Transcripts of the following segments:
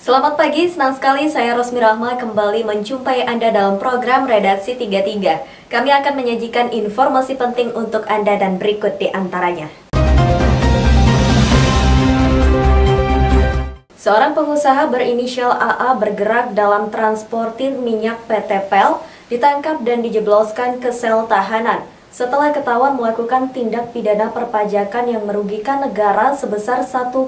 Selamat pagi, senang sekali saya Rosmi Rahma kembali menjumpai Anda dalam program Redaksi 33. Kami akan menyajikan informasi penting untuk Anda dan berikut di antaranya. Seorang pengusaha berinisial AA bergerak dalam transportir minyak PT PEL ditangkap dan dijebloskan ke sel tahanan setelah ketahuan melakukan tindak pidana perpajakan yang merugikan negara sebesar 1,6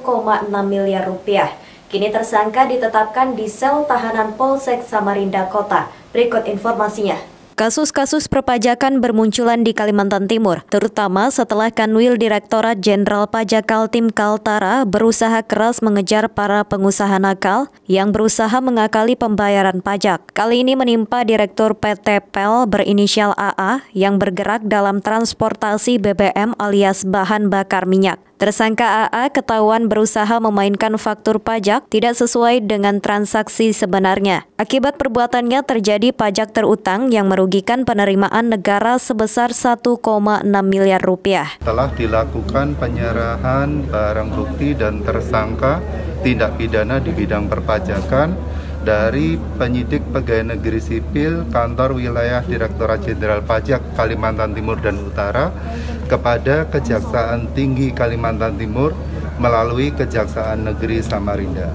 miliar rupiah. Kini tersangka ditetapkan di sel tahanan Polsek Samarinda Kota. Berikut informasinya. Kasus-kasus perpajakan bermunculan di Kalimantan Timur, terutama setelah Kanwil Direktorat Jenderal Pajak Kaltim Kaltara berusaha keras mengejar para pengusaha nakal yang berusaha mengakali pembayaran pajak. Kali ini menimpa Direktur PT PEL berinisial AA yang bergerak dalam transportasi BBM alias bahan bakar minyak. Tersangka AA ketahuan berusaha memainkan faktur pajak tidak sesuai dengan transaksi sebenarnya. Akibat perbuatannya terjadi pajak terutang yang merugikan penerimaan negara sebesar 1,6 miliar rupiah. Telah dilakukan penyerahan barang bukti dan tersangka tindak pidana di bidang perpajakan dari penyidik pegawai negeri sipil kantor wilayah Direktorat Jenderal Pajak Kalimantan Timur dan Utara kepada Kejaksaan Tinggi Kalimantan Timur melalui Kejaksaan Negeri Samarinda.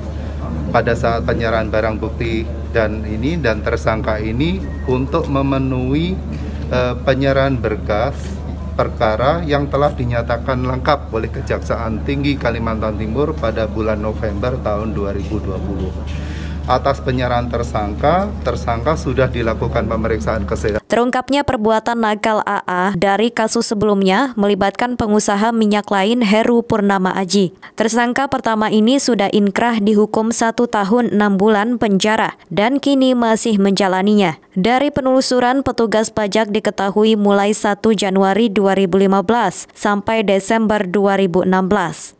Pada saat penyerahan barang bukti dan tersangka ini untuk memenuhi penyerahan berkas perkara yang telah dinyatakan lengkap oleh Kejaksaan Tinggi Kalimantan Timur pada bulan November tahun 2020. Atas penyerahan tersangka sudah dilakukan pemeriksaan kesehatan. Terungkapnya perbuatan nakal AA dari kasus sebelumnya melibatkan pengusaha minyak lain Heru Purnama Aji. Tersangka pertama ini sudah inkrah dihukum 1 tahun 6 bulan penjara dan kini masih menjalaninya. Dari penelusuran petugas pajak diketahui mulai 1 Januari 2015 sampai Desember 2016.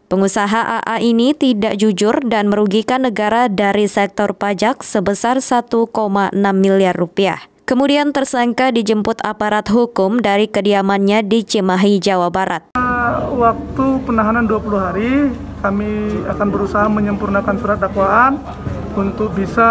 Pengusaha AA ini tidak jujur dan merugikan negara dari sektor pajak sebesar 1,6 miliar rupiah. Kemudian tersangka dijemput aparat hukum dari kediamannya di Cimahi, Jawa Barat. Waktu penahanan 20 hari, kami akan berusaha menyempurnakan surat dakwaan untuk bisa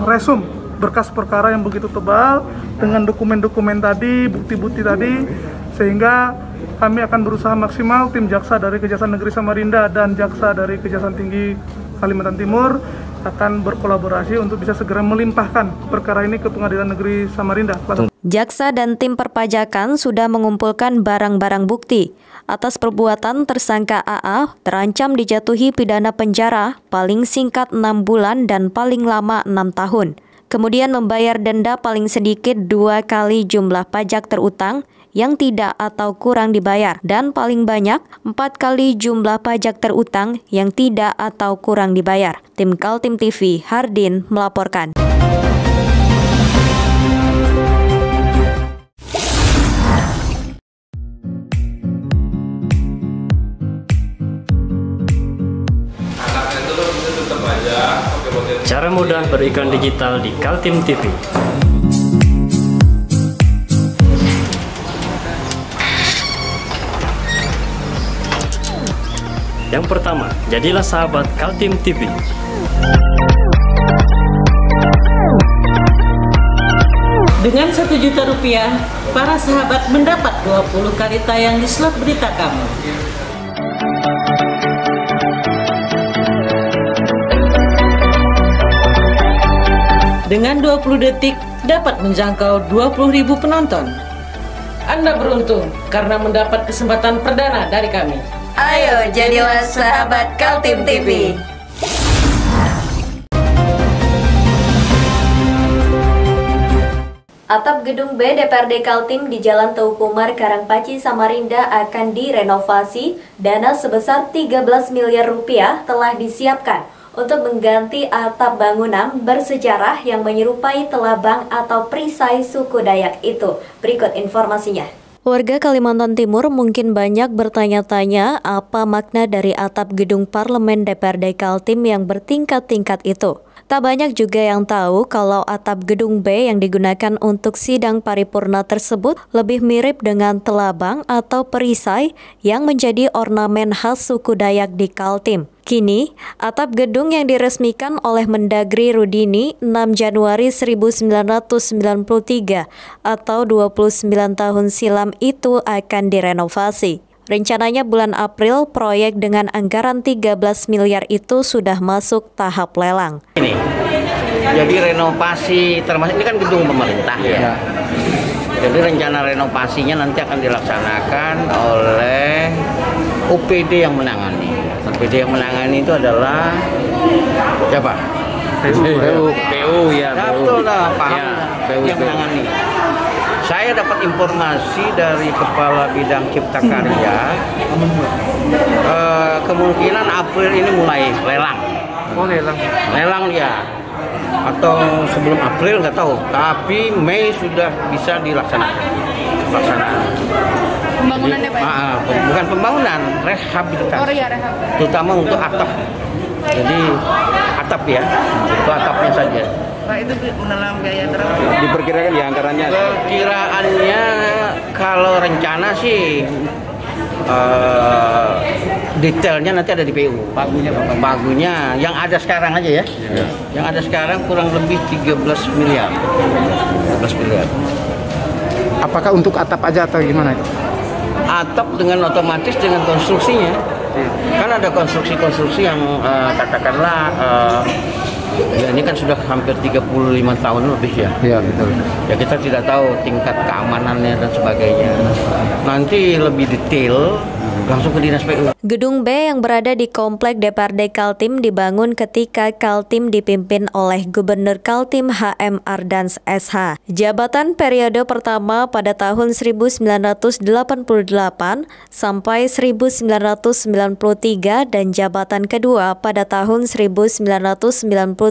meresum berkas perkara yang begitu tebal dengan dokumen-dokumen tadi, bukti-bukti tadi, sehingga kami akan berusaha maksimal tim jaksa dari Kejaksaan Negeri Samarinda dan jaksa dari Kejaksaan Tinggi Kalimantan Timur akan berkolaborasi untuk bisa segera melimpahkan perkara ini ke Pengadilan Negeri Samarinda. Jaksa dan tim perpajakan sudah mengumpulkan barang-barang bukti. Atas perbuatan tersangka AA terancam dijatuhi pidana penjara paling singkat 6 bulan dan paling lama 6 tahun. Kemudian membayar denda paling sedikit 2 kali jumlah pajak terutang yang tidak atau kurang dibayar dan paling banyak 4 kali jumlah pajak terutang yang tidak atau kurang dibayar. Tim Kaltim TV, Hardin melaporkan. Cara mudah beriklan digital di Kaltim TV. Yang pertama, jadilah sahabat Kaltim TV. Dengan 1 juta rupiah, para sahabat mendapat 20 kali tayang di slot berita kamu. Dengan 20 detik, dapat menjangkau 20.000 penonton. Anda beruntung karena mendapat kesempatan perdana dari kami. Ayo jadilah sahabat Kaltim TV. Atap gedung B DPRD Kaltim di Jalan Teuku Umar, Karangpaci, Samarinda akan direnovasi. Dana sebesar 13 miliar rupiah telah disiapkan untuk mengganti atap bangunan bersejarah yang menyerupai telabang atau perisai suku Dayak itu. Berikut informasinya. Warga Kalimantan Timur mungkin banyak bertanya-tanya apa makna dari atap gedung parlemen DPRD Kaltim yang bertingkat-tingkat itu. Tak banyak juga yang tahu kalau atap gedung B yang digunakan untuk sidang paripurna tersebut lebih mirip dengan telabang atau perisai yang menjadi ornamen khas suku Dayak di Kaltim. Kini, atap gedung yang diresmikan oleh Mendagri Rudini 6 Januari 1993 atau 29 tahun silam itu akan direnovasi. Rencananya bulan April, proyek dengan anggaran 13 miliar itu sudah masuk tahap lelang. Ini, jadi renovasi termasuk ini kan gedung pemerintah ya. Jadi rencana renovasinya nanti akan dilaksanakan oleh OPD yang menangani. OPD yang menangani itu adalah siapa? PU ya. Betul lah, paham Ya, yang menangani. Saya dapat informasi dari Kepala Bidang Cipta Karya, kemungkinan April ini mulai lelang. Oh, lelang. Lelang ya, atau sebelum April nggak tahu. Tapi Mei sudah bisa dilaksanakan. Pembangunan ya Pak? Bukan pembangunan, rehabilitasi. Oh iya, rehab. Terutama untuk atap. Jadi atap ya, itu atapnya saja. Pak, itu menelan biaya berapa? Diperkirakan ya anggarannya. Perkiraannya kalau rencana sih detailnya nanti ada di PU. Pagunya yang ada sekarang aja ya. Yang ada sekarang kurang lebih 13 miliar. 13 miliar. Apakah untuk atap aja atau gimana itu? Atap dengan otomatis dengan konstruksinya. Kan ada konstruksi-konstruksi yang katakanlah ya ini kan sudah hampir 35 tahun lebih ya. Iya, betul. Ya kita tidak tahu tingkat keamanannya dan sebagainya. Nanti lebih detail langsung ke Dinas PU. Gedung B yang berada di Komplek DPRD Kaltim dibangun ketika Kaltim dipimpin oleh Gubernur Kaltim HM Ardans SH. Jabatan periode pertama pada tahun 1988 sampai 1993 dan jabatan kedua pada tahun 1993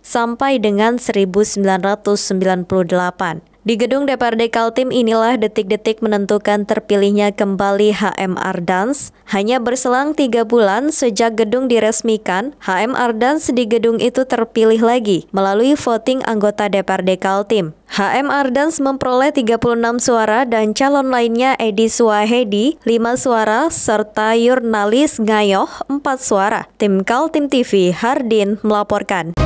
sampai dengan 1998. Di gedung DPRD Kaltim inilah detik-detik menentukan terpilihnya kembali HM Ardans. Hanya berselang 3 bulan sejak gedung diresmikan, HM Ardans di gedung itu terpilih lagi melalui voting anggota DPRD Kaltim. HM Ardans memperoleh 36 suara dan calon lainnya Edi Suwahedi 5 suara serta Yurnalis Ngayoh 4 suara. Tim Kaltim TV, Hardin melaporkan.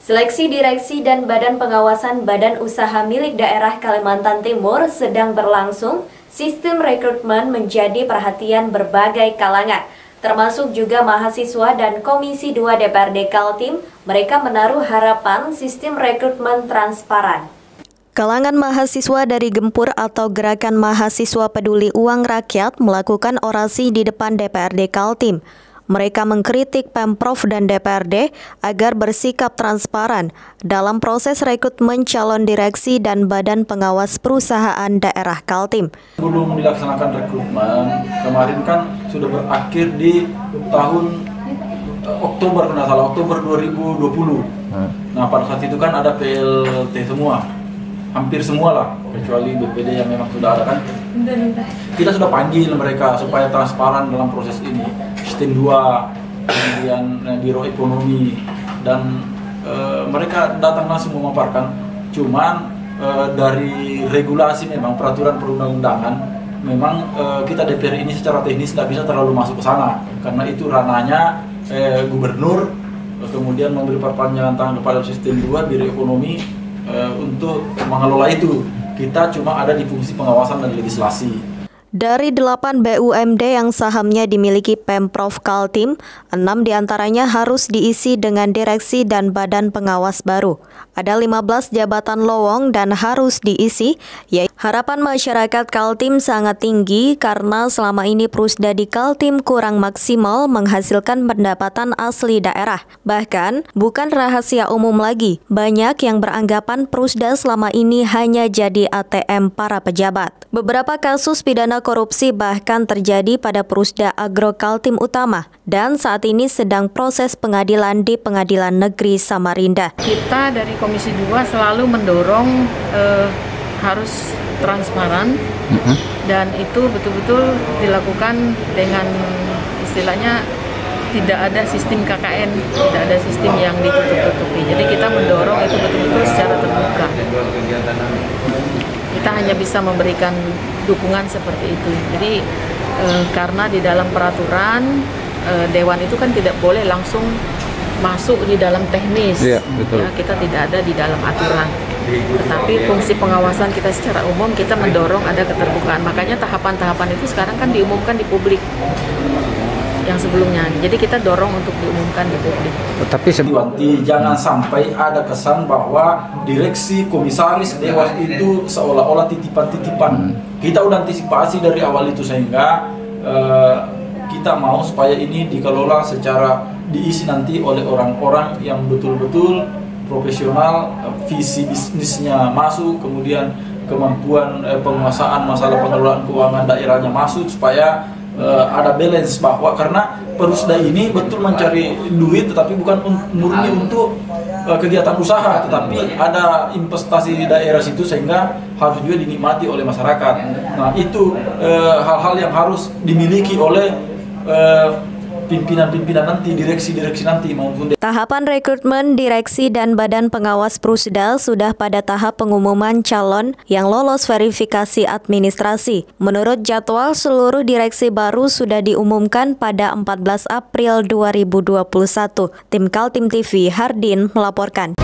Seleksi direksi dan badan pengawasan badan usaha milik daerah Kalimantan Timur sedang berlangsung. Sistem rekrutmen menjadi perhatian berbagai kalangan, termasuk juga mahasiswa dan Komisi 2 DPRD Kaltim. Mereka menaruh harapan sistem rekrutmen transparan. Kalangan mahasiswa dari Gempur atau Gerakan Mahasiswa Peduli Uang Rakyat melakukan orasi di depan DPRD Kaltim. Mereka mengkritik Pemprov dan DPRD agar bersikap transparan dalam proses rekrutmen calon direksi dan badan pengawas perusahaan daerah Kaltim. Belum dilaksanakan rekrutmen, kemarin kan sudah berakhir di tahun Oktober, kalau salah, Oktober 2020. Nah, pada saat itu kan ada PLT semua, hampir semua lah, kecuali BPD yang memang sudah ada kan. Kita sudah panggil mereka supaya transparan dalam proses ini. Sistem 2, kemudian Biro Ekonomi, dan mereka datang langsung memaparkan. Cuman dari regulasi memang peraturan perundang-undangan, memang kita DPR ini secara teknis nggak bisa terlalu masuk ke sana, karena itu ranahnya gubernur, kemudian memberi perpanjangan tangan kepada Sistem 2, Biro Ekonomi untuk mengelola itu. Kita cuma ada di fungsi pengawasan dan legislasi. Dari 8 BUMD yang sahamnya dimiliki Pemprov Kaltim, 6 diantaranya harus diisi dengan direksi dan badan pengawas baru. Ada 15 jabatan lowong dan harus diisi, yaitu harapan masyarakat Kaltim sangat tinggi karena selama ini Prusda di Kaltim kurang maksimal menghasilkan pendapatan asli daerah. Bahkan, bukan rahasia umum lagi, banyak yang beranggapan Prusda selama ini hanya jadi ATM para pejabat. Beberapa kasus pidana korupsi bahkan terjadi pada Prusda Agro Kaltim Utama dan saat ini sedang proses pengadilan di Pengadilan Negeri Samarinda. Kita dari Komisi 2 selalu mendorong harus transparan dan itu betul-betul dilakukan dengan istilahnya tidak ada sistem KKN, tidak ada sistem yang ditutup-tutupi. Jadi kita mendorong itu betul-betul secara terbuka. Kita hanya bisa memberikan dukungan seperti itu. Jadi karena di dalam peraturan Dewan itu kan tidak boleh langsung masuk di dalam teknis. Ya, betul. Ya, kita tidak ada di dalam aturan. Tetapi fungsi pengawasan kita secara umum kita mendorong ada keterbukaan. Makanya tahapan-tahapan itu sekarang kan diumumkan di publik yang sebelumnya. Jadi kita dorong untuk diumumkan di publik. Tetapi jangan sampai ada kesan bahwa direksi, komisaris, dewas itu seolah-olah titipan-titipan. Kita udah antisipasi dari awal itu sehingga kita mau supaya ini dikelola secara diisi nanti oleh orang-orang yang betul-betul profesional, visi bisnisnya masuk, kemudian kemampuan penguasaan masalah pengelolaan keuangan daerahnya masuk supaya ada balance bahwa karena Prusda ini betul mencari duit tetapi bukan murni untuk kegiatan usaha, tetapi ada investasi di daerah situ sehingga harus juga dinikmati oleh masyarakat. Nah itu hal-hal yang harus dimiliki oleh pimpinan-pimpinan nanti, direksi-direksi nanti maupun. Tahapan rekrutmen direksi dan badan pengawas Prusda sudah pada tahap pengumuman calon yang lolos verifikasi administrasi. Menurut jadwal, seluruh direksi baru sudah diumumkan pada 14 April 2021. Tim Kaltim TV, Hardin melaporkan.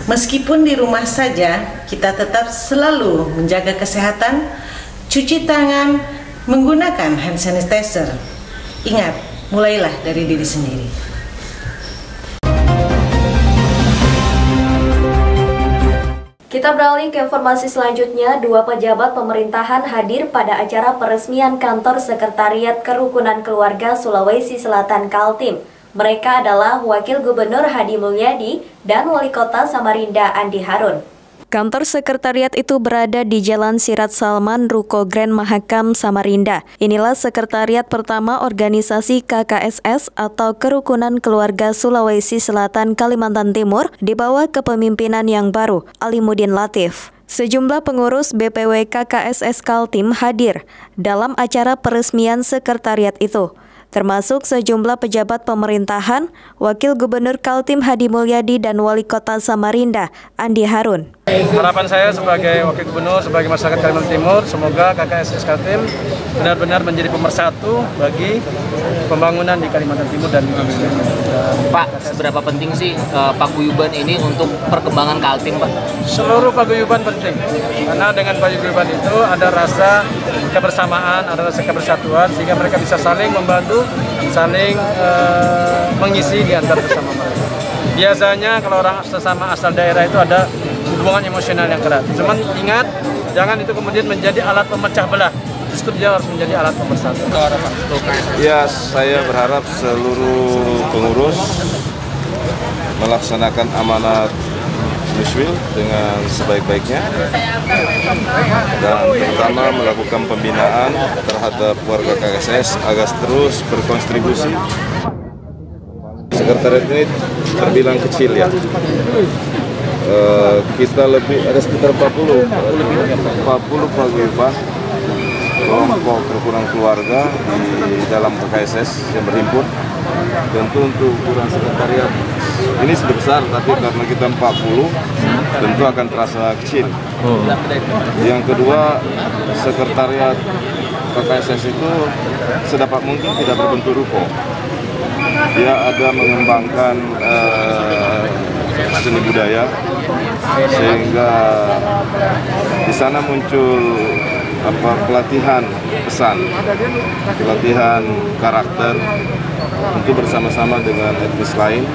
Meskipun di rumah saja, kita tetap selalu menjaga kesehatan, cuci tangan, menggunakan hand sanitizer. Ingat, mulailah dari diri sendiri. Kita beralih ke informasi selanjutnya. 2 pejabat pemerintahan hadir pada acara peresmian kantor Sekretariat Kerukunan Keluarga Sulawesi Selatan Kaltim. Mereka adalah Wakil Gubernur Hadi Mulyadi dan Wali Kota Samarinda Andi Harun. Kantor sekretariat itu berada di Jalan Sirat Salman, Ruko Grand Mahakam, Samarinda. Inilah sekretariat pertama organisasi KKSS atau Kerukunan Keluarga Sulawesi Selatan Kalimantan Timur di bawah kepemimpinan yang baru, Alimuddin Latif. Sejumlah pengurus BPW KKSS Kaltim hadir dalam acara peresmian sekretariat itu, termasuk sejumlah pejabat pemerintahan, Wakil Gubernur Kaltim Hadi Mulyadi dan Wali Kota Samarinda Andi Harun. Harapan saya sebagai Wakil Gubernur, sebagai masyarakat Kalimantan Timur, semoga KKSS Kaltim benar-benar menjadi pemersatu bagi pembangunan di Kalimantan Timur dan Indonesia. Pak, seberapa penting sih paguyuban ini untuk perkembangan Kaltim, Pak? Seluruh paguyuban penting, karena dengan paguyuban itu ada rasa kebersamaan, ada rasa kebersatuan, sehingga mereka bisa saling membantu, saling mengisi di antara bersama mereka. Biasanya kalau orang sesama asal daerah itu ada hubungan emosional yang erat. Cuman ingat, jangan itu kemudian menjadi alat pemecah belah. Justru dia harus menjadi alat pemersatu. Ya, saya berharap seluruh pengurus melaksanakan amanat Nuswil dengan sebaik-baiknya dan terutama melakukan pembinaan terhadap warga KKSS agar terus berkontribusi. Sekretariat ini terbilang kecil ya, kita ada sekitar 40 paguyuban kelompok kerukunan keluarga di dalam KKSS yang berhimpun. Tentu untuk ukuran sekretariat ini sebesar, tapi karena kita 40 tentu akan terasa kecil. Yang kedua, sekretariat KKSS itu sedapat mungkin tidak berbentuk ruko. Dia ada mengembangkan seni budaya, sehingga di sana muncul pelatihan pesan, pelatihan karakter, tentu bersama-sama dengan etnis lain,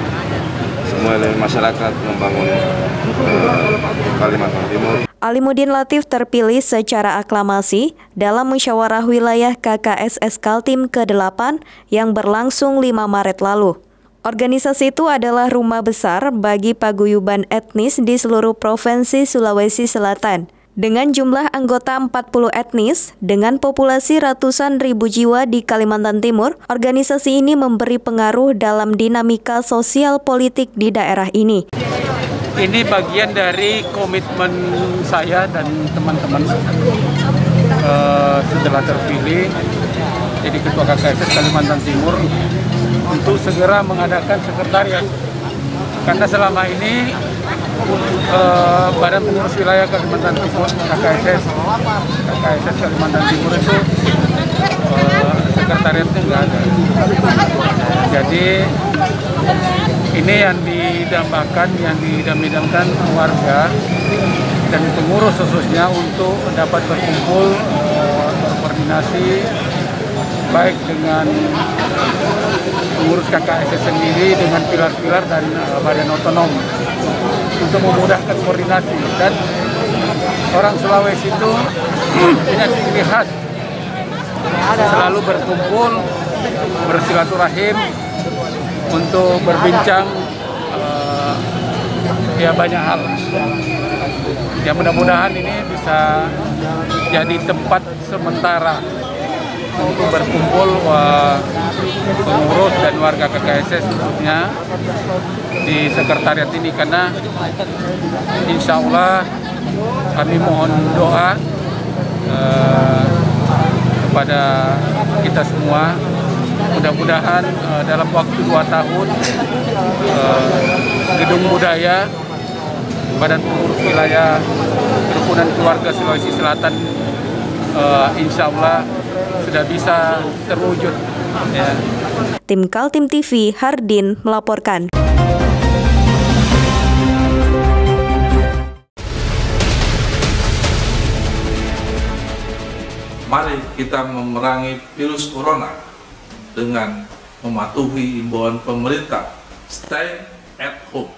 semua elemen masyarakat membangun Kalimantan Timur. Alimuddin Latif terpilih secara aklamasi dalam musyawarah wilayah KKSS Kaltim ke-8 yang berlangsung 5 Maret lalu. Organisasi itu adalah rumah besar bagi paguyuban etnis di seluruh provinsi Sulawesi Selatan. Dengan jumlah anggota 40 etnis, dengan populasi ratusan ribu jiwa di Kalimantan Timur, organisasi ini memberi pengaruh dalam dinamika sosial politik di daerah ini. Ini bagian dari komitmen saya dan teman-teman setelah terpilih jadi Ketua KKSS Kalimantan Timur untuk segera mengadakan sekretariat. Karena selama ini Badan Pengurus Wilayah Kalimantan Timur KKSS Kalimantan Timur itu sekretariatnya nggak ada. Jadi ini yang didambakan, yang didam-damkan warga dan pengurus khususnya untuk dapat berkumpul, berkoordinasi baik dengan pengurus KKSS sendiri dengan pilar-pilar dan badan otonom untuk memudahkan koordinasi. Dan orang Sulawesi itu punya ciri khas selalu berkumpul, bersilaturahim untuk berbincang banyak hal. Ya mudah-mudahan ini bisa jadi tempat sementara untuk berkumpul pengurus dan warga KKSS khususnya di sekretariat ini, karena insya Allah kami mohon doa kepada kita semua, mudah-mudahan dalam waktu 2 tahun Gedung Budaya Badan Pengurus Wilayah Kerukunan Keluarga Sulawesi Selatan insya Allah sudah bisa terwujud. Ya. Tim Kaltim TV, Hardin melaporkan. Mari kita memerangi virus corona dengan mematuhi imbauan pemerintah. Stay at home.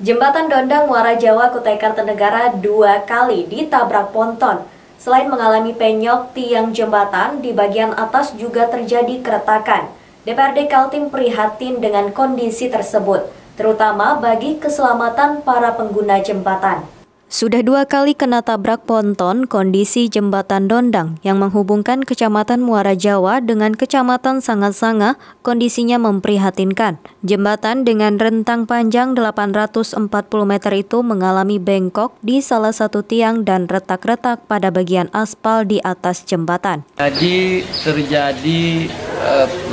Jembatan Dondang Muara Jawa Kutai Kartanegara 2 kali ditabrak ponton. Selain mengalami penyok, tiang jembatan di bagian atas juga terjadi keretakan. DPRD Kaltim prihatin dengan kondisi tersebut, terutama bagi keselamatan para pengguna jembatan. Sudah 2 kali kena tabrak ponton kondisi jembatan Dondang yang menghubungkan Kecamatan Muara Jawa dengan Kecamatan Sangat-Sanga, kondisinya memprihatinkan. Jembatan dengan rentang panjang 840 meter itu mengalami bengkok di salah satu tiang dan retak-retak pada bagian aspal di atas jembatan. Jadi terjadi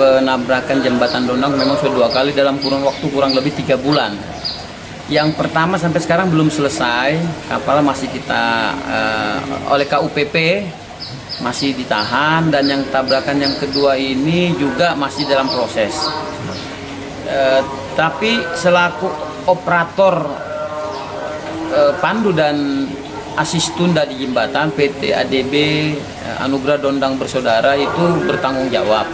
penabrakan jembatan Dondang memang sudah 2 kali dalam kurun waktu kurang lebih 3 bulan. Yang pertama sampai sekarang belum selesai, kapal masih kita oleh KUPP masih ditahan, dan yang tabrakan yang kedua ini juga masih dalam proses. Tapi selaku operator pandu dan asistunda di jembatan, PT ADB Anugerah Dondang Bersaudara itu bertanggung jawab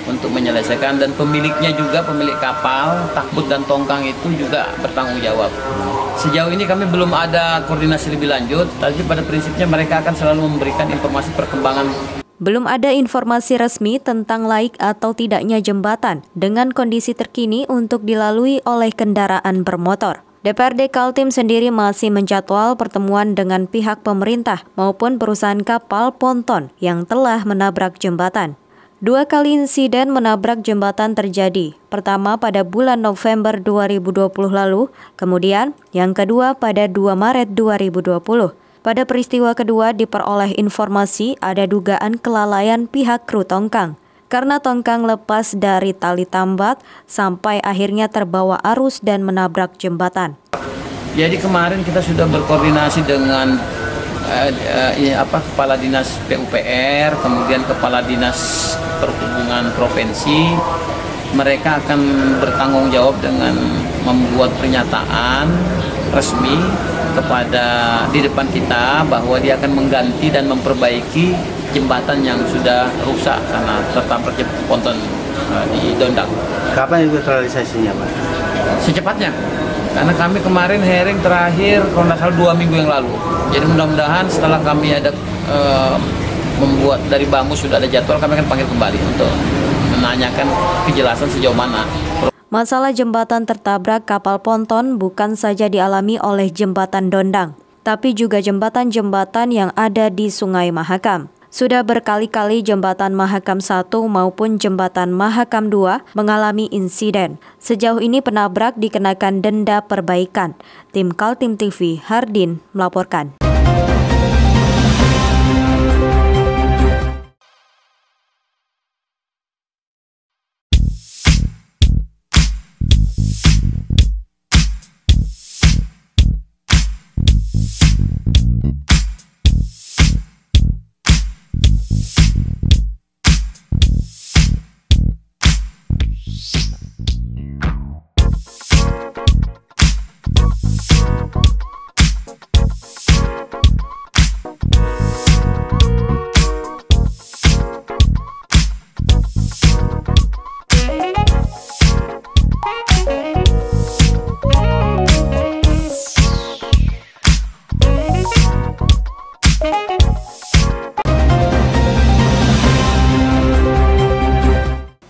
untuk menyelesaikan, dan pemiliknya juga, pemilik kapal, takbut dan tongkang itu juga bertanggung jawab. Sejauh ini kami belum ada koordinasi lebih lanjut, tapi pada prinsipnya mereka akan selalu memberikan informasi perkembangan. Belum ada informasi resmi tentang laik atau tidaknya jembatan dengan kondisi terkini untuk dilalui oleh kendaraan bermotor. DPRD Kaltim sendiri masih menjadwal pertemuan dengan pihak pemerintah maupun perusahaan kapal ponton yang telah menabrak jembatan. Dua kali insiden menabrak jembatan terjadi. Pertama pada bulan November 2020 lalu, kemudian yang kedua pada 2 Maret 2020. Pada peristiwa kedua diperoleh informasi ada dugaan kelalaian pihak kru tongkang. Karena tongkang lepas dari tali tambat sampai akhirnya terbawa arus dan menabrak jembatan. Jadi kemarin kita sudah berkoordinasi dengan Kepala Dinas PUPR, kemudian Kepala Dinas Perhubungan Provinsi. Mereka akan bertanggung jawab dengan membuat pernyataan resmi di depan kita bahwa dia akan mengganti dan memperbaiki jembatan yang sudah rusak karena tertabrak ponton di Dondang. Kapan itu realisasinya, Pak? Secepatnya. Karena kami kemarin hearing terakhir kalau nggak salah 2 minggu yang lalu. Jadi mudah-mudahan setelah kami ada membuat dari Bamus sudah ada jadwal, kami akan panggil kembali untuk menanyakan kejelasan sejauh mana. Masalah jembatan tertabrak kapal ponton bukan saja dialami oleh jembatan Dondang, tapi juga jembatan-jembatan yang ada di Sungai Mahakam. Sudah berkali-kali jembatan Mahakam 1 maupun jembatan Mahakam 2 mengalami insiden. Sejauh ini penabrak dikenakan denda perbaikan. Tim Kaltim TV, Hardin melaporkan.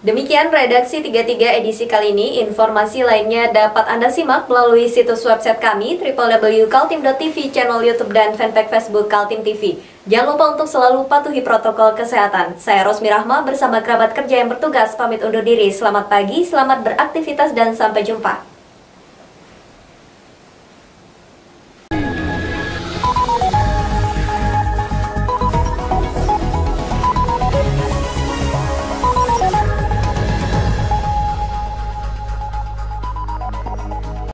Demikian redaksi 33 edisi kali ini. Informasi lainnya dapat Anda simak melalui situs website kami www.kaltim.tv, channel YouTube dan fanpage Facebook Kaltim TV. Jangan lupa untuk selalu patuhi protokol kesehatan. Saya Rosmi Rahma bersama kerabat kerja yang bertugas pamit undur diri. Selamat pagi, selamat beraktivitas dan sampai jumpa.